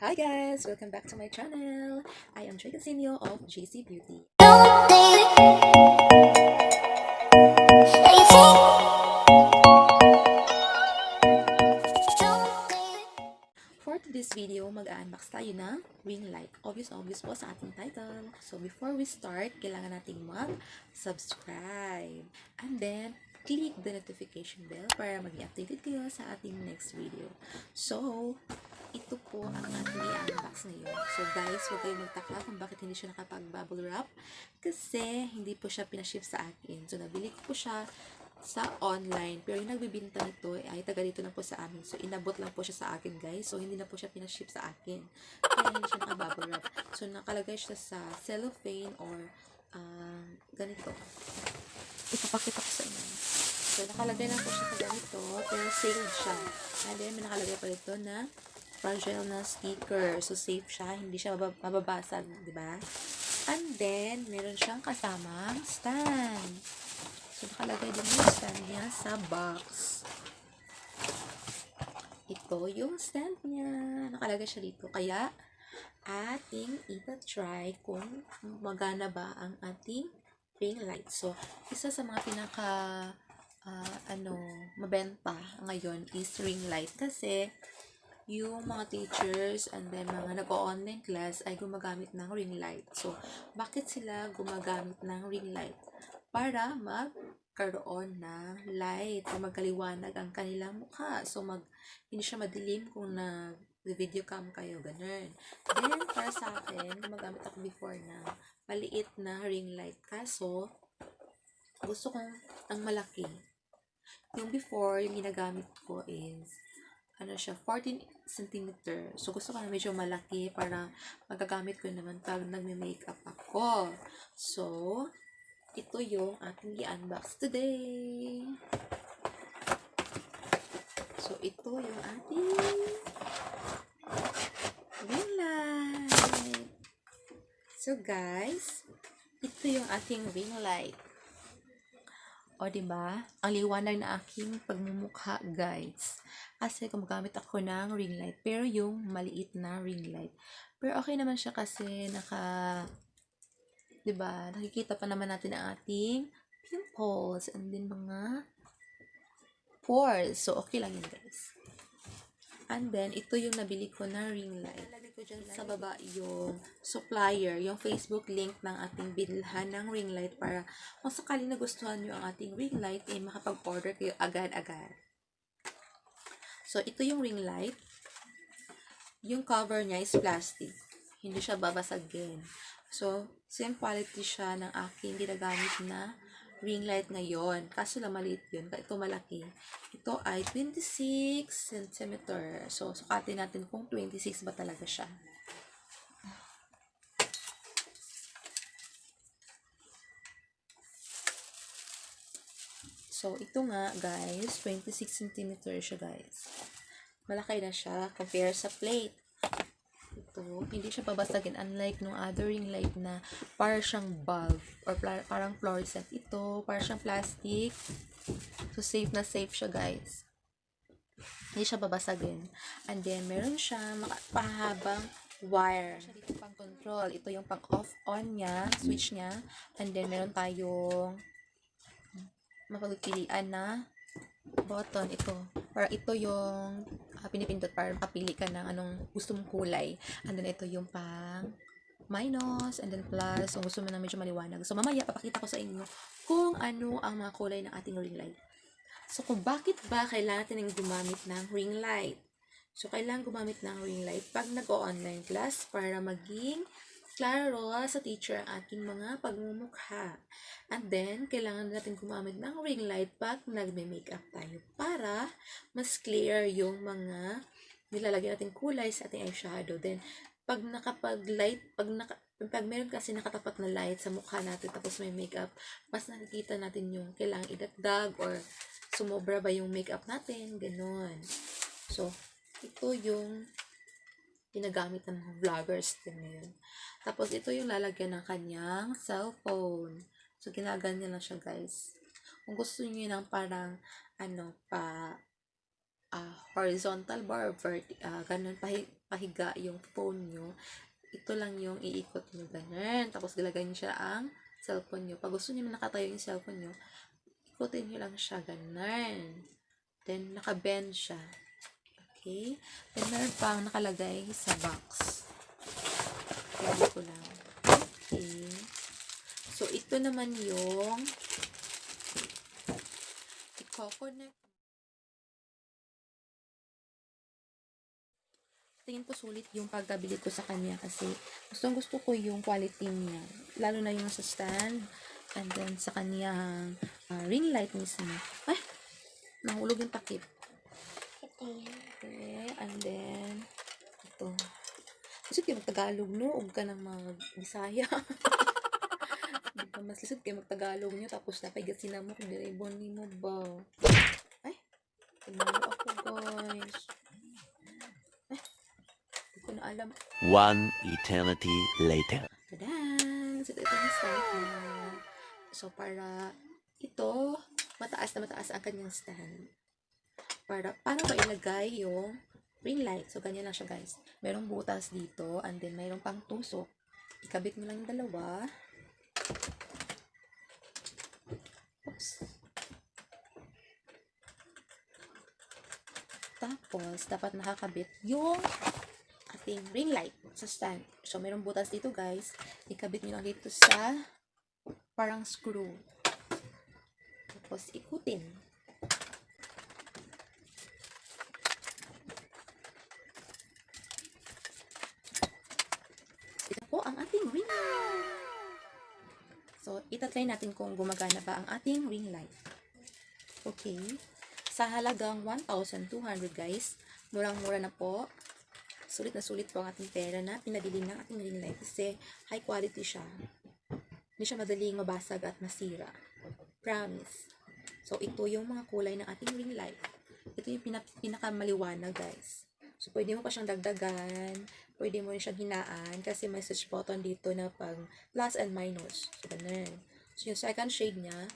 Hi guys! Welcome back to my channel. I am Trey Casinio of JC Beauty. For today's video, mag-unbox tayo ng Ringlight. Obvious po sa ating title. So before we start, kailangan nating mag-subscribe. And then, click the notification bell para maging updated kayo sa ating next video. So, ito po ang ating i-unbox ngayon. So guys, huwag kayong magtaka kung bakit hindi siya nakapag-bubble wrap. Kasi hindi po siya pinaship sa akin. So nabili ko po siya sa online. Pero yung nagbibinta nito ay taga dito lang po sa amin. So inabot lang po siya sa akin guys. So hindi na po siya pinaship sa akin. Kaya hindi siya nakabubble wrap. So nakalagay siya sa cellophane or ganito. Ipapakita ko sa inyo. So nakalagay lang po siya sa ganito. Pero sealed siya. And then may nakalagay pa dito na fragile na sticker. So, safe siya. Hindi siya mababasag, di ba? And then, meron siyang kasamang stand. So, nakalagay din yung stand niya sa box. Ito yung stand niya. Nakalagay siya dito. Kaya, ating ita-try kung magana ba ang ating ring light. So, isa sa mga mabenta ngayon is ring light. Kasi, yung mga teachers and then mga nag-online class ay gumagamit ng ring light. So, bakit sila gumagamit ng ring light? Para magkaroon ng light, o magkaliwanag ang kanilang mukha. So, hindi siya madilim kung nag-video cam kayo, ganun. Then, para sa akin, gumagamit ako before na maliit na ring light. Kaso, gusto kong ang malaki. Yung before, yung ginagamit ko is 14 cm. So, gusto ko na medyo malaki para magagamit ko naman pag nagme-makeup ako. So, ito yung ating i-unbox today. So, ito yung ating ring light. So, guys, ito yung ating ring light. O, diba? Ang liwanag na aking pagmumukha, guys. Kasi gumagamit ako ng ring light. Pero yung maliit na ring light. Pero okay naman siya kasi diba? Nakikita pa naman natin ang ating pimples and then mga pores. So, okay lang yun, guys. And then, ito yung nabili ko na ring light. Nalagay ko dyan sa baba yung supplier, yung Facebook link ng ating bilhan ng ring light para kung sakali nagustuhan nyo ang ating ring light, makapag-order kayo agad-agad. So, ito yung ring light. Yung cover niya is plastic. Hindi siya babasagin. So, same quality siya ng aking ginagamit na ring light ngayon. Kaso lang maliit yun. Ito malaki. Ito ay 26 cm. So, sukatin natin kung 26 ba talaga siya. So, ito nga, guys, 26 cm siya, guys. Malaki na siya compare sa plate. Ito, hindi siya babasagin unlike nung other ring light na para siyang bulb or parang fluorescent. Ito, para siyang plastic. So, safe na safe siya, guys. Hindi siya babasagin. And then, meron siya pahabang wire. Siya dito pang control. Ito yung pang off-on niya, switch niya. And then, meron tayong mapagpilian na button. Ito. Para ito yung pinipindot para makapili ka ng anong gusto mong kulay. And then, ito yung pang minus and then plus. So, gusto mo na medyo maliwanag. So, mamaya, papakita ko sa inyo kung ano ang mga kulay ng ating ring light. So, kung bakit ba kailangan natin gumamit ng ring light? So, kailangan gumamit ng ring light pag nag-online class para maging klaro sa teacher ang ating mga pagmumukha. And then, kailangan natin gumamit ng ring light pag nagme-makeup tayo para mas clear yung mga nilalagay natin kulay sa ating eyeshadow. Then, pag meron kasi nakatapat na light sa mukha natin tapos may makeup, mas nakikita natin yung kailangan idagdag or sumobra ba yung makeup natin, ganon. So, ito yung ginagamit ng mga vloggers din ngayon. Tapos, ito yung lalagyan ng kanyang cellphone. So, ginaganyan lang siya, guys. Kung gusto niyo ng parang, horizontal bar or ganun, pahiga yung phone nyo, ito lang yung iikot nyo, ganun. Tapos galagay nyo siya ang cellphone nyo. Pag gusto nyo nakatayo yung cellphone nyo, ikutin nyo lang siya, ganun. Then, naka-bend siya. Okay? Then, meron pang nakalagay sa box. Kaya ko lang. Okay. So, ito naman yung i-connect. Tingin ko sulit yung pagkabili ko sa kanya kasi gusto ko yung quality niya. Lalo na yung sa stand and then sa kanyang ring light mismo. Ay! Nahulog yung takip. Okay, and then ito. Lisod kayo mag-Tagalog, no? Huwag ka nang mag-Bisaya. Diba, mas lisod kayo mag-Tagalog nyo tapos napaigasin na mo kung diribon ni mo ba. Ay! Tinalo ako, guys. Ay! Hindi ko na alam. One eternity later. Tadang! So, ito yung stand na. So, para ito, mataas na mataas ang kanyang stand. Paano ba ilagay yung ring light? So, ganyan lang siya, guys. Merong butas dito, and then mayroong pang tusok. Ikabit mo lang yung dalawa. Oops. Tapos, dapat nakakabit yung ating ring light sa stand. So, merong butas dito, guys. Ikabit nyo lang dito sa parang screw. Tapos, ikutin. Ito po ang ating ring light. So, itatry natin kung gumagana ba ang ating ring light. Okay. Sa halagang 1,200 guys, murang-mura na po. Sulit na sulit po ang ating pera na pinabili ng ating ring light kasi high quality siya. Hindi siya madaling mabasag at masira. Promise. So, ito yung mga kulay ng ating ring light. Ito yung pinakamaliwanag guys. So, pwede mo pa siyang dagdagan. Pwede mo rin siyang hinaan kasi may switch button dito na pang plus and minus. So, ganun. So, yung second shade niya,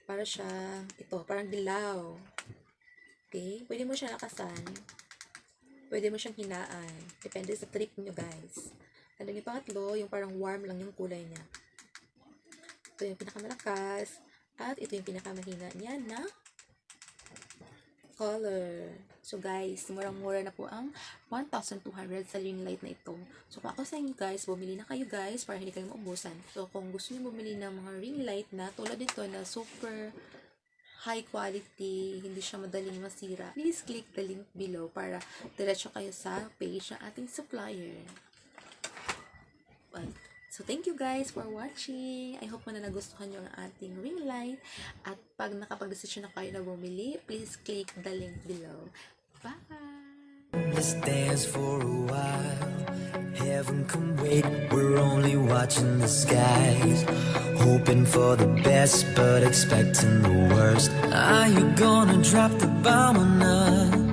para siya, ito, parang dilaw. Okay? Pwede mo siya lakasan. Pwede mo siyang hinaan. Depende sa trick nyo, guys. And then, yung pangatlo, yung parang warm lang yung kulay niya. Ito yung pinakamalakas. At ito yung pinakamahina niya na color. So guys, murang-mura na po ang 1,200 sa ring light na ito. So kung ako sa inyo guys, bumili na kayo guys para hindi kayo maubusan. So kung gusto niyo bumili ng mga ring light na tulad dito na super high quality, hindi siya madaling masira, please click the link below para diretso kayo sa page ng ating supplier. Well, so, thank you guys for watching. I hope na nagustuhan nyo ang ating ring light. At pag nakapag-desisyon na kayo na bumili, please click the link below. Bye! Let's dance for a while. Heaven can wait. We're only watching the skies. Hoping for the best, but expecting the worst. Are you gonna drop the bomb or not?